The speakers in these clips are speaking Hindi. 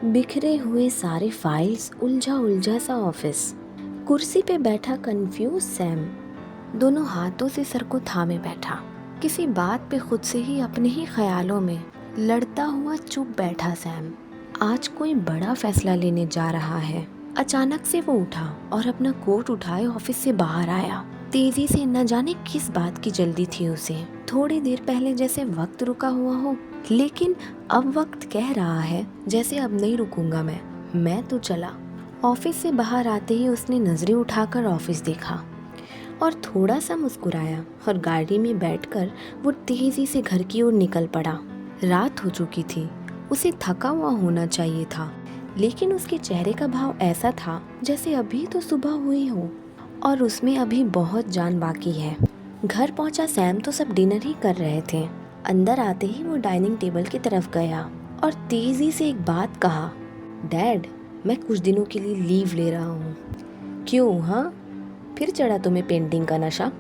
बिखरे हुए सारे फाइल्स, उलझा उलझा सा ऑफिस, कुर्सी पे बैठा कंफ्यूज सैम दोनों हाथों से सर को थामे बैठा, किसी बात पे खुद से ही अपने ही ख्यालों में लड़ता हुआ चुप बैठा सैम आज कोई बड़ा फैसला लेने जा रहा है। अचानक से वो उठा और अपना कोट उठाए ऑफिस से बाहर आया। तेजी से, न जाने किस बात की जल्दी थी उसे। थोड़ी देर पहले जैसे वक्त रुका हुआ हो, लेकिन अब वक्त कह रहा है जैसे अब नहीं रुकूंगा मैं तो चला। ऑफिस से बाहर आते ही उसने नजरें उठाकर ऑफिस देखा और थोड़ा सा मुस्कुराया और गाड़ी में बैठकर वो तेजी से घर की ओर निकल पड़ा। रात हो चुकी थी, उसे थका हुआ होना चाहिए था, लेकिन उसके चेहरे का भाव ऐसा था जैसे अभी तो सुबह हुई हो और उसमें अभी बहुत जान बाकी है। घर पहुंचा सैम तो सब डिनर ही कर रहे थे। अंदर आते ही वो डाइनिंग टेबल की तरफ गया और तेजी से एक बात कहा, डैड, मैं कुछ दिनों के लिए लीव ले रहा हूँ। क्यों? हाँ, फिर चढ़ा तुम्हें पेंटिंग का नशा?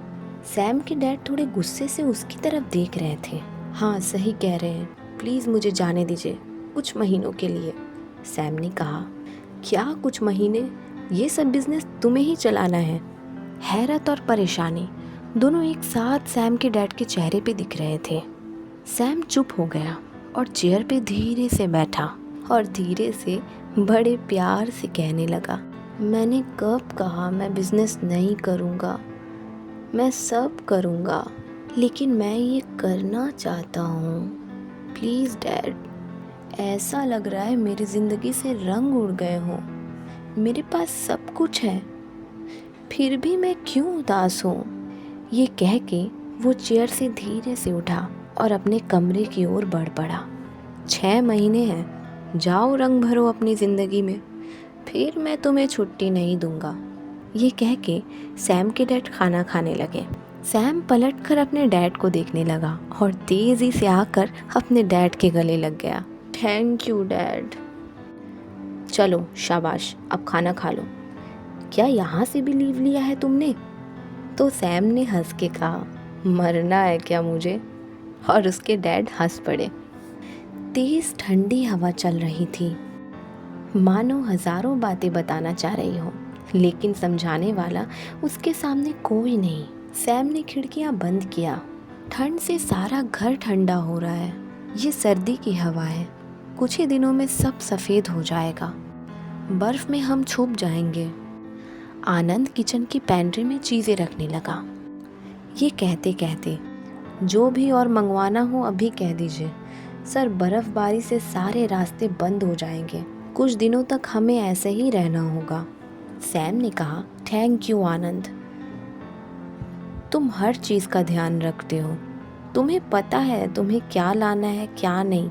सैम के डैड थोड़े गुस्से से उसकी तरफ देख रहे थे। हाँ, सही कह रहे हैं, प्लीज़ मुझे जाने दीजिए कुछ महीनों के लिए, सैम ने कहा। क्या कुछ महीने? ये सब बिजनेस तुम्हें ही चलाना है? हैरत और परेशानी दोनों एक साथ सैम के डैड के चेहरे पे दिख रहे थे। सैम चुप हो गया और चेयर पे धीरे से बैठा और धीरे से बड़े प्यार से कहने लगा, मैंने कब कहा मैं बिजनेस नहीं करूँगा? मैं सब करूँगा, लेकिन मैं ये करना चाहता हूँ। प्लीज़ डैड, ऐसा लग रहा है मेरी ज़िंदगी से रंग उड़ गए हों। मेरे पास सब कुछ है, फिर भी मैं क्यों उदास हूँ? ये कह के वो चेयर से धीरे से उठा और अपने कमरे की ओर बढ़ पड़ा। 6 महीने हैं, जाओ रंग भरो अपनी ज़िंदगी में, फिर मैं तुम्हें छुट्टी नहीं दूंगा। ये कह के सैम के डैड खाना खाने लगे। सैम पलटकर अपने डैड को देखने लगा और तेज़ी से आकर अपने डैड के गले लग गया। Thank you dad. चलो शाबाश, अब खाना खा लो। क्या यहाँ से भी लीव लिया है तुमने? तो सैम ने हंस के कहा, मरना है क्या मुझे? और उसके डैड हंस पड़े। तेज ठंडी हवा चल रही थी, मानो हजारों बातें बताना चाह रही हो, लेकिन समझाने वाला उसके सामने कोई नहीं। सैम ने खिड़कियां बंद किया। ठंड से सारा घर ठंडा हो रहा है। ये सर्दी की हवा है, कुछ ही दिनों में सब सफ़ेद हो जाएगा, बर्फ में हम छुप जाएंगे। आनंद किचन की पैंट्री में चीज़ें रखने लगा। ये कहते कहते, जो भी और मंगवाना हो अभी कह दीजिए सर, बर्फबारी से सारे रास्ते बंद हो जाएंगे, कुछ दिनों तक हमें ऐसे ही रहना होगा। सैम ने कहा, थैंक यू आनंद, तुम हर चीज़ का ध्यान रखते हो, तुम्हें पता है तुम्हें क्या लाना है क्या नहीं।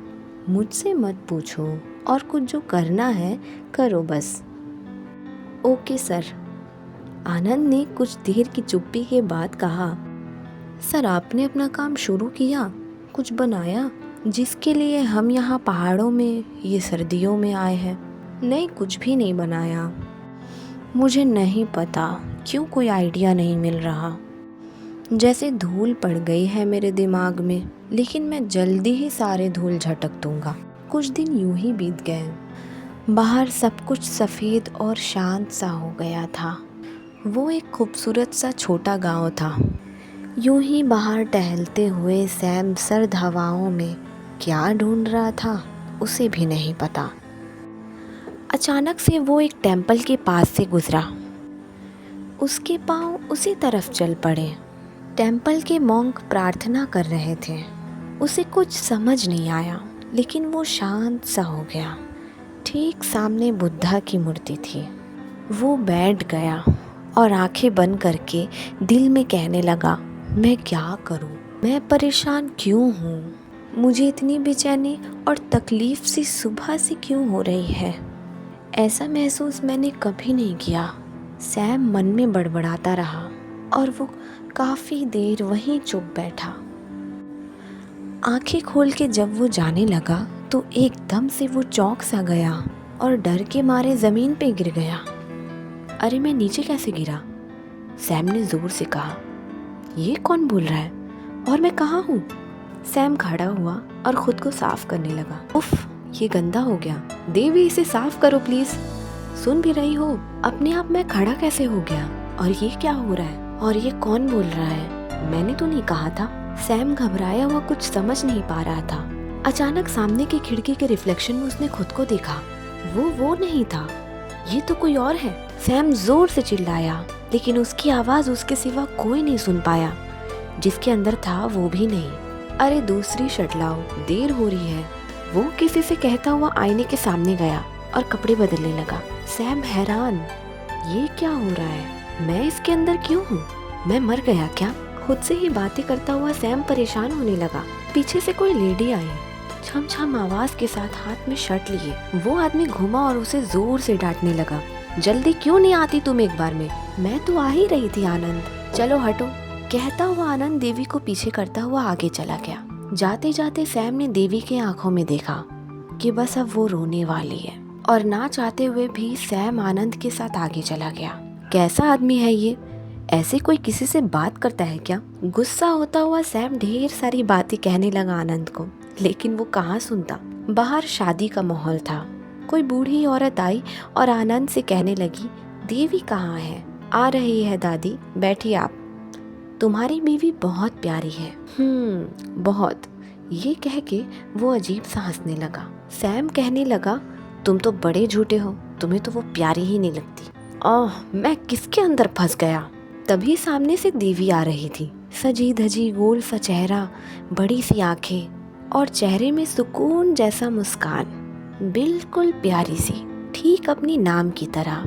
मुझसे मत पूछो, और कुछ जो करना है करो बस। Okay sir. आनंद ने कुछ देर की चुप्पी के बाद कहा, सर आपने अपना काम शुरू किया? कुछ बनाया जिसके लिए हम यहाँ पहाड़ों में ये सर्दियों में आए हैं? नहीं, कुछ भी नहीं बनाया। मुझे नहीं पता क्यों कोई आइडिया नहीं मिल रहा, जैसे धूल पड़ गई है मेरे दिमाग में, लेकिन मैं जल्दी ही सारे धूल झटक दूंगा। कुछ दिन यूं ही बीत गए। बाहर सब कुछ सफ़ेद और शांत सा हो गया था। वो एक खूबसूरत सा छोटा गांव था। यूं ही बाहर टहलते हुए सैम सर्द हवाओं में क्या ढूंढ रहा था उसे भी नहीं पता। अचानक से वो एक टेंपल के पास से गुजरा। उसके पांव उसी तरफ चल पड़े। टेंपल के मॉन्क प्रार्थना कर रहे थे। उसे कुछ समझ नहीं आया, लेकिन वो शांत सा हो गया। ठीक सामने बुद्धा की मूर्ति थी। वो बैठ गया और आंखें बंद करके दिल में कहने लगा, मैं क्या करूं? मैं परेशान क्यों हूं? मुझे इतनी बेचैनी और तकलीफ सी सुबह से क्यों हो रही है? ऐसा महसूस मैंने कभी नहीं किया। सैम मन में बड़बड़ाता रहा और वो काफ़ी देर वहीं चुप बैठा। आंखें खोल के जब वो जाने लगा तो एकदम से वो चौंक सा गया और डर के मारे ज़मीन पे गिर गया। अरे, मैं नीचे कैसे गिरा? सैम ने ज़ोर से कहा। ये कौन बोल रहा है और मैं कहाँ हूँ? सैम खड़ा हुआ और ख़ुद को साफ करने लगा। उफ, ये गंदा हो गया, देवी इसे साफ करो प्लीज। सुन भी रही हो, अपने आप में खड़ा कैसे हो गया? और ये क्या हो रहा है? और ये कौन बोल रहा है? मैंने तो नहीं कहा था। सैम घबराया हुआ कुछ समझ नहीं पा रहा था। अचानक सामने की खिड़की के रिफ्लेक्शन में उसने खुद को देखा। वो नहीं था, ये तो कोई और है। सैम जोर से चिल्लाया, लेकिन उसकी आवाज उसके सिवा कोई नहीं सुन पाया। जिसके अंदर था वो भी नहीं। अरे दूसरी शर्ट लाओ, देर हो रही है। वो किसी से कहता हुआ आईने के सामने गया और कपड़े बदलने लगा। सैम हैरान, ये क्या हो रहा है? मैं इसके अंदर क्यों हूँ? मैं मर गया क्या? खुद से ही बातें करता हुआ सैम परेशान होने लगा। पीछे से कोई लेडी आई, छम छम आवाज के साथ हाथ में शर्ट लिए। वो आदमी घूमा और उसे जोर से डांटने लगा। जल्दी क्यों नहीं आती तुम एक बार में? मैं तो आ ही रही थी आनंद, चलो हटो। कहता हुआ आनंद देवी को पीछे करता हुआ आगे चला गया। जाते जाते सैम ने देवी के आंखों में देखा कि बस अब वो रोने वाली है, और ना चाहते हुए भी सैम आनंद के साथ आगे चला गया। कैसा आदमी है ये? ऐसे कोई किसी से बात करता है क्या? गुस्सा होता हुआ सैम ढेर सारी बातें कहने लगा आनंद को, लेकिन वो कहाँ सुनता। बाहर शादी का माहौल था। कोई बूढ़ी औरत आई और आनंद से कहने लगी, देवी कहाँ है? आ रही है दादी, बैठिए आप। तुम्हारी बीवी बहुत प्यारी है। बहुत। ये कह के वो अजीब सा हंसने लगा। सैम कहने लगा, तुम तो बड़े झूठे हो, तुम्हें तो वो प्यारी ही नहीं लगती। मैं किसके अंदर फंस गया? तभी सामने से देवी आ रही थी। सजी धजी, गोल सा चेहरा, बड़ी सी आंखें और चेहरे में सुकून जैसा मुस्कान। बिल्कुल प्यारी सी, ठीक अपनी नाम की तरह,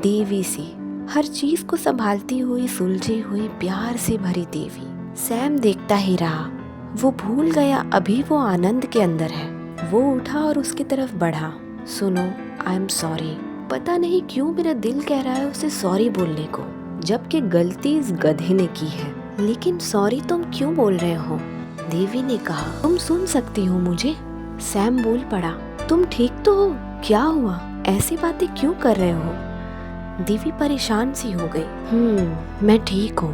देवी सी। हर चीज को संभालती हुई, सुलझी हुई, प्यार से भरी देवी। सैम देखता ही रहा। वो भूल गया अभी वो आनंद के अंदर है। वो उठा और उसकी तरफ बढ़ा। सुनो, आई एम सॉरी। पता नहीं क्यों मेरा दिल कह रहा है उसे सॉरी बोलने को, जबकि गलती इस गधे ने की है। लेकिन सॉरी तुम क्यों बोल रहे हो? देवी ने कहा, तुम सुन सकती हो मुझे? सैम बोल पड़ा, तुम ठीक तो हो? क्या हुआ? ऐसी बातें क्यों कर रहे हो? देवी परेशान सी हो गई। मैं ठीक हूँ।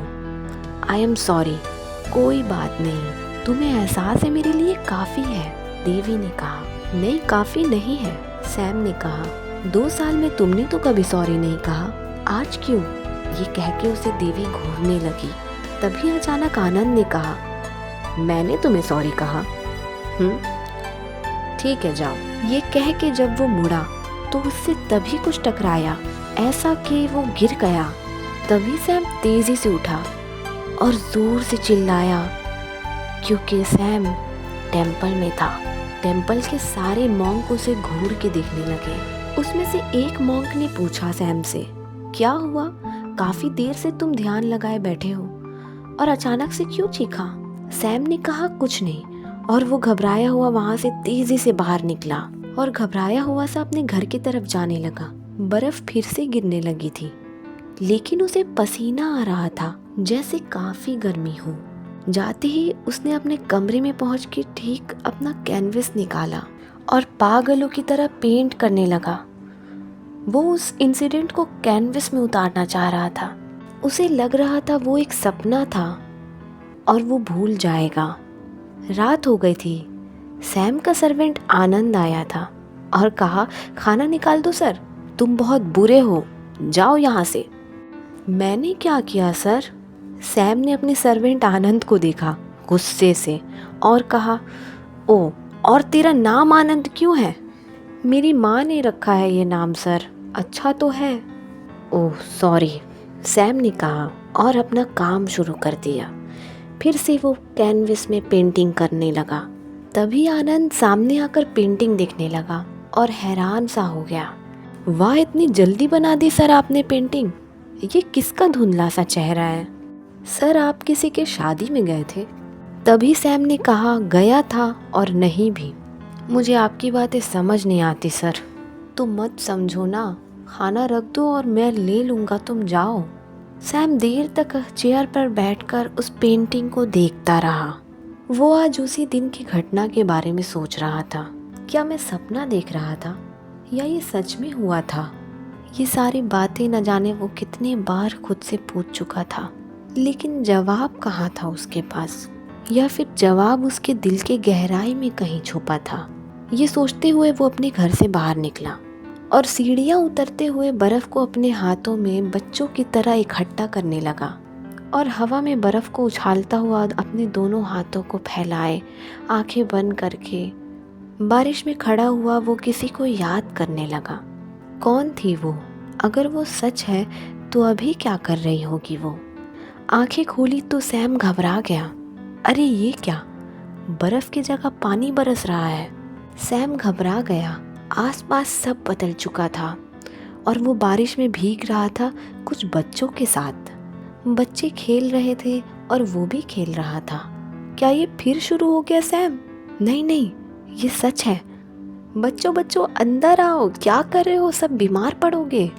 I am sorry. कोई बात नहीं, तुम्हें एहसास है मेरे लिए काफी है। देवी ने कहा। नहीं, काफी नहीं है। सैम ने कहा, 2 साल में तुमने तो कभी सॉरी नहीं कहा, आज क्यों? ये कह के उसे देवी घूरने लगी। तभी अचानक आनंद ने कहा, मैंने तुम्हें सॉरी कहा? ठीक है, जाओ। ये कह के जब वो मुड़ा तो उससे तभी कुछ टकराया, ऐसा कि वो गिर गया। तभी सैम तेजी से उठा और जोर से चिल्लाया, क्योंकि सैम टेम्पल में था। टेम्पल के सारे मॉन्क उसे घूर के देखने लगे। उसमें से एक मॉन्क ने पूछा सैम से, क्या हुआ? काफी देर से तुम ध्यान लगाए बैठे हो और अचानक से क्यों चीखा? सैम ने कहा, कुछ नहीं। और वो घबराया हुआ वहां से तेजी से बाहर निकला और घबराया हुआ सा अपने घर की तरफ जाने लगा। बर्फ फिर से गिरने लगी थी, लेकिन उसे पसीना आ रहा था, जैसे काफी गर्मी हो। जाते ही उसने अपने कमरे में पहुंच के ठीक अपना कैनवस निकाला और पागलों की तरह पेंट करने लगा। वो उस इंसिडेंट को कैनवस में उतारना चाह रहा था। उसे लग रहा था वो एक सपना था और वो भूल जाएगा। रात हो गई थी। सैम का सर्वेंट आनंद आया था और कहा, खाना निकाल दो सर, तुम बहुत बुरे हो, जाओ यहाँ से। मैंने क्या किया सर? सैम ने अपने सर्वेंट आनंद को देखा गुस्से से और कहा, ओ, और तेरा नाम आनंद क्यों है? मेरी माँ ने रखा है ये नाम सर। अच्छा तो है। ओह सॉरी, सैम ने कहा और अपना काम शुरू कर दिया। फिर से वो कैनवस में पेंटिंग करने लगा। तभी आनंद सामने आकर पेंटिंग देखने लगा और हैरान सा हो गया। वाह, इतनी जल्दी बना दी सर आपने पेंटिंग। ये किसका धुंधला सा चेहरा है? सर आप किसी के शादी में गए थे? तभी सैम ने कहा, गया था और नहीं भी। मुझे आपकी बातें समझ नहीं आती सर। तुम मत समझो ना, खाना रख दो और मैं ले लूँगा, तुम जाओ। सैम देर तक चेयर पर बैठकर उस पेंटिंग को देखता रहा। वो आज उसी दिन की घटना के बारे में सोच रहा था। क्या मैं सपना देख रहा था या ये सच में हुआ था? ये सारी बातें न जाने वो कितने बार खुद से पूछ चुका था, लेकिन जवाब कहाँ था उसके पास? या फिर जवाब उसके दिल के गहराई में कहीं छुपा था? ये सोचते हुए वो अपने घर से बाहर निकला और सीढ़ियाँ उतरते हुए बर्फ़ को अपने हाथों में बच्चों की तरह इकट्ठा करने लगा और हवा में बर्फ़ को उछालता हुआ अपने दोनों हाथों को फैलाए आंखें बंद करके बारिश में खड़ा हुआ वो किसी को याद करने लगा। कौन थी वो? अगर वो सच है तो अभी क्या कर रही होगी वो? आंखें खोली तो सैम घबरा गया। अरे ये क्या, बर्फ़ की जगह पानी बरस रहा है। सैम घबरा गया। आसपास सब बदल चुका था और वो बारिश में भीग रहा था कुछ बच्चों के साथ। बच्चे खेल रहे थे और वो भी खेल रहा था। क्या ये फिर शुरू हो गया सैम? नहीं नहीं, ये सच है। बच्चों बच्चों अंदर आओ, क्या कर रहे हो, सब बीमार पड़ोगे।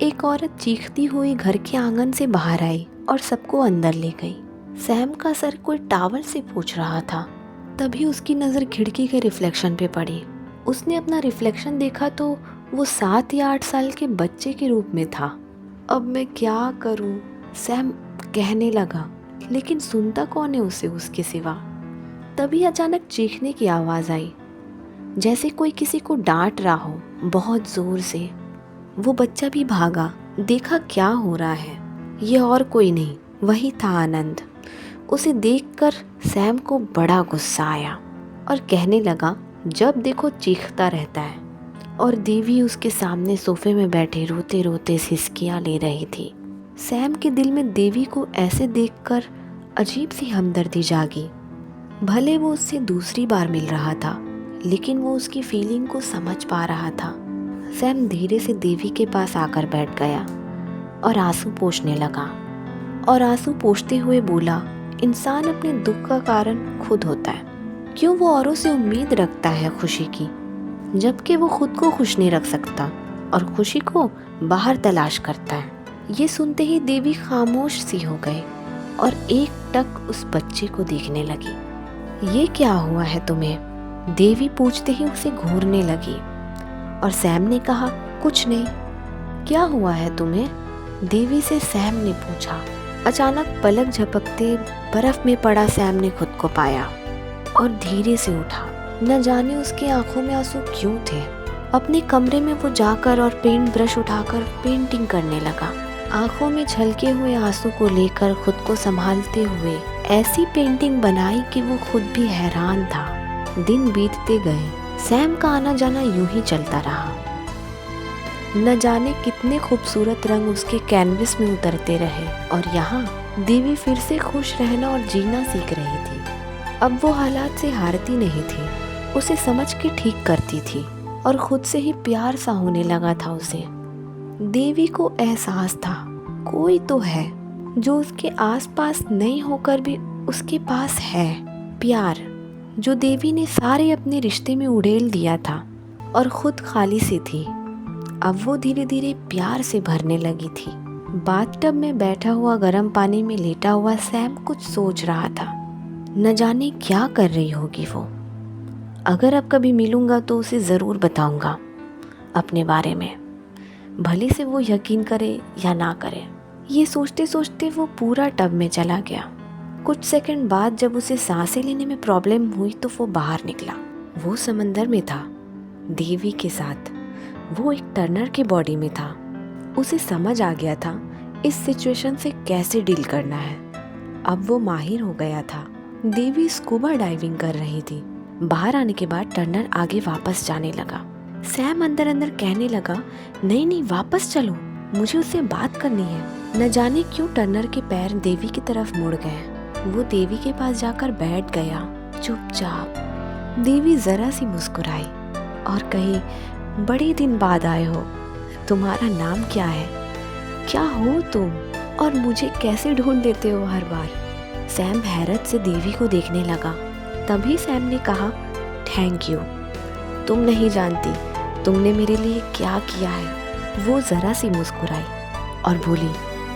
एक औरत चीखती हुई घर के आंगन से बाहर आई और सबको अंदर ले गई। सैम का सर कोई टावल से पोंछ रहा था। तभी उसकी नज़र खिड़की के रिफ्लेक्शन पे पड़ी। उसने अपना रिफ्लेक्शन देखा तो वो 7 या 8 साल के बच्चे के रूप में था। अब मैं क्या करूं? सैम कहने लगा, लेकिन सुनता कौन है उसे उसके सिवा। तभी अचानक चीखने की आवाज़ आई, जैसे कोई किसी को डांट रहा हो बहुत ज़ोर से। वो बच्चा भी भागा, देखा क्या हो रहा है। ये और कोई नहीं, वही था आनंद। उसे देखकर सैम को बड़ा गुस्सा आया और कहने लगा, जब देखो चीखता रहता है। और देवी उसके सामने सोफे में बैठे रोते रोते सिसकियाँ ले रही थी। सैम के दिल में देवी को ऐसे देखकर अजीब सी हमदर्दी जागी। भले वो उससे दूसरी बार मिल रहा था, लेकिन वो उसकी फीलिंग को समझ पा रहा था। सैम धीरे से देवी के पास आकर बैठ गया और आंसू पोंछने लगा। और आंसू पोंछते हुए बोला, इंसान अपने दुख का कारण खुद होता है। क्यों वो औरों से उम्मीद रखता है खुशी की, जबकि वो खुद को खुश नहीं रख सकता और खुशी को बाहर तलाश करता है। ये सुनते ही देवी खामोश सी हो गई और एक टक उस बच्चे को देखने लगी। ये क्या हुआ है तुम्हें? देवी पूछते ही उसे घूरने लगी और सैम ने कहा, कुछ नहीं। क्या हुआ है तुम्हें? देवी से सैम ने पूछा। अचानक पलक झपकते बर्फ में पड़ा सैम ने खुद को पाया और धीरे से उठा। न जाने उसकी आंखों में आंसू क्यों थे। अपने कमरे में वो जाकर और पेंट ब्रश उठाकर पेंटिंग करने लगा। आंखों में छलके हुए आंसू को लेकर खुद को संभालते हुए ऐसी पेंटिंग बनाई कि वो खुद भी हैरान था। दिन बीतते गए, सैम का आना जाना यूं ही चलता रहा। न जाने कितने खूबसूरत रंग उसके कैनवस में उतरते रहे और यहाँ देवी फिर से खुश रहना और जीना सीख रही थी। अब वो हालात से हारती नहीं थी, उसे समझ के ठीक करती थी और खुद से ही प्यार सा होने लगा था उसे। देवी को एहसास था, कोई तो है जो उसके आसपास नहीं होकर भी उसके पास है। प्यार जो देवी ने सारे अपने रिश्ते में उड़ेल दिया था और खुद खाली सी थी। अब वो धीरे धीरे प्यार से भरने लगी थी। बाथटब में बैठा हुआ गर्म पानी में लेटा हुआ सैम कुछ सोच रहा था। न जाने क्या कर रही होगी वो। अगर अब कभी मिलूंगा तो उसे ज़रूर बताऊंगा अपने बारे में, भले से वो यकीन करे या ना करे। ये सोचते सोचते वो पूरा टब में चला गया। कुछ सेकंड बाद जब उसे सांसें लेने में प्रॉब्लम हुई तो वो बाहर निकला। वो समंदर में था, देवी के साथ। वो एक टर्नर की बॉडी में था। उसे समझ आ गया था इस सिचुएशन से कैसे डील करना है। अब वो माहिर हो गया था। देवी स्कूबा डाइविंग कर रही थी। बाहर आने के बाद टर्नर आगे वापस जाने लगा। सैम अंदर अंदर कहने लगा, नहीं नहीं, वापस चलो, मुझे उससे बात करनी है। न जाने क्यों टर्नर के पैर देवी की तरफ मुड़ गए। वो देवी के पास जाकर बैठ गया चुपचाप। देवी जरा सी मुस्कुराई और कही, बड़े दिन बाद आए हो, तुम्हारा नाम क्या है? क्या हो तुम और मुझे कैसे ढूंढ लेते हो हर बार? सैम हैरत से देवी को देखने लगा। तभी सैम ने कहा, थैंक यू, तुम नहीं जानती तुमने मेरे लिए क्या किया है। वो ज़रा सी मुस्कुराई और बोली,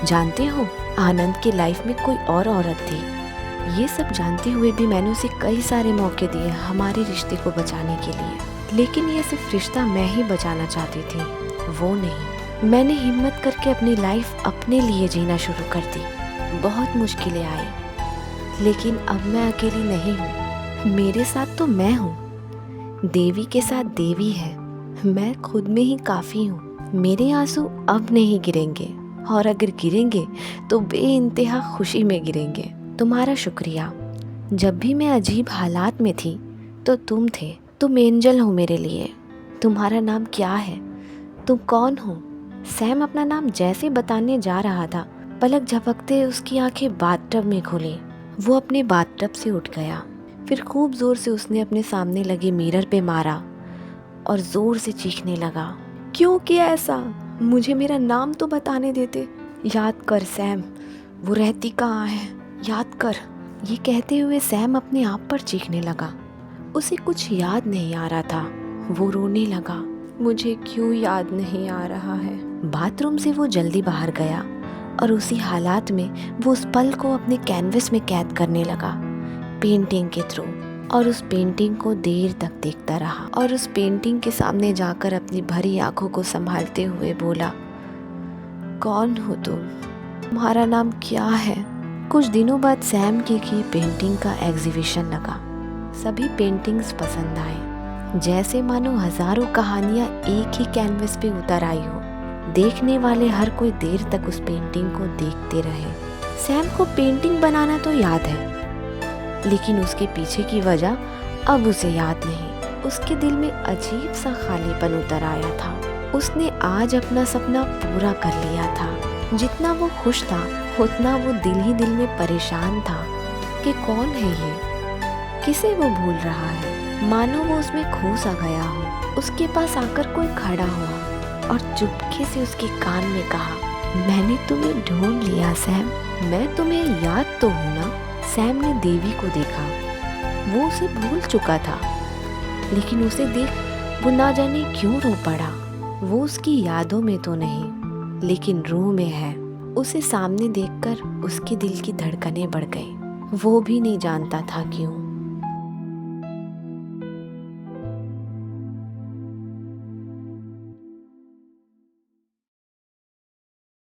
जानते हो, आनंद की लाइफ में कोई और औरत थी। ये सब जानते हुए भी मैंने उसे कई सारे मौके दिए हमारे रिश्ते को बचाने के लिए, लेकिन ये सिर्फ रिश्ता मैं ही बचाना चाहती थी, वो नहीं। मैंने हिम्मत करके अपनी लाइफ अपने लिए जीना शुरू कर दी। बहुत मुश्किलें आई, लेकिन अब मैं अकेली नहीं हूँ। मेरे साथ तो मैं हूँ। देवी के साथ देवी है। मैं खुद में ही काफ़ी हूँ। मेरे आंसू अब नहीं गिरेंगे, और अगर गिरेंगे तो बेइंतहा खुशी में गिरेंगे। तुम्हारा शुक्रिया। जब भी मैं अजीब हालात में थी तो तुम थे। तुम एंजल हो मेरे लिए। तुम्हारा नाम क्या है? तुम कौन हो? सैम अपना नाम जैसे बताने जा रहा था, पलक झपकते उसकी आंखें बाथटब में खुली। वो अपने बाथटब से उठ गया। फिर खूब जोर से उसने अपने सामने लगे मिरर पे मारा और जोर से चीखने लगा। क्यों किया ऐसा? मुझे मेरा नाम तो बताने देते। याद कर सैम, वो रहती कहाँ है? याद कर। ये कहते हुए सैम अपने आप पर चीखने लगा। उसे कुछ याद नहीं आ रहा था। वो रोने लगा। मुझे क्यों याद नहीं आ रहा है? बाथरूम से वो जल्दी बाहर गया और उसी हालात में वो उस पल को अपने कैनवस में कैद करने लगा, पेंटिंग के थ्रू। और उस पेंटिंग को देर तक देखता रहा और उस पेंटिंग के सामने जाकर अपनी भरी आंखों को संभालते हुए बोला, कौन हो तुम? तुम्हारा नाम क्या है? कुछ दिनों बाद सैम की पेंटिंग का एग्जीबिशन लगा। सभी पेंटिंग्स पसंद आए, जैसे मानो हजारों कहानियां एक ही कैनवस पे उतर आई हो। देखने वाले हर कोई देर तक उस पेंटिंग को देखते रहे। सैम को पेंटिंग बनाना तो याद है, लेकिन उसके पीछे की वजह अब उसे याद नहीं। उसके दिल में अजीब सा खालीपन उतर आया था। उसने आज अपना सपना पूरा कर लिया था। जितना वो खुश था उतना वो दिल ही दिल में परेशान था कि कौन है ये, किसे वो भूल रहा है। मानो वो उसमें खो सा गया हो। उसके पास आकर कोई खड़ा हुआ और चुपके से उसके कान में कहा, मैंने तुम्हें ढूंढ लिया सैम, मैं तुम्हें याद तो हूँ ना? सैम ने देवी को देखा। वो उसे भूल चुका था, लेकिन उसे देख वो ना जाने क्यों रो पड़ा। वो उसकी यादों में तो नहीं, लेकिन रूह में है। उसे सामने देखकर उसके दिल की धड़कनें बढ़ गईं। वो भी नहीं जानता था क्यों।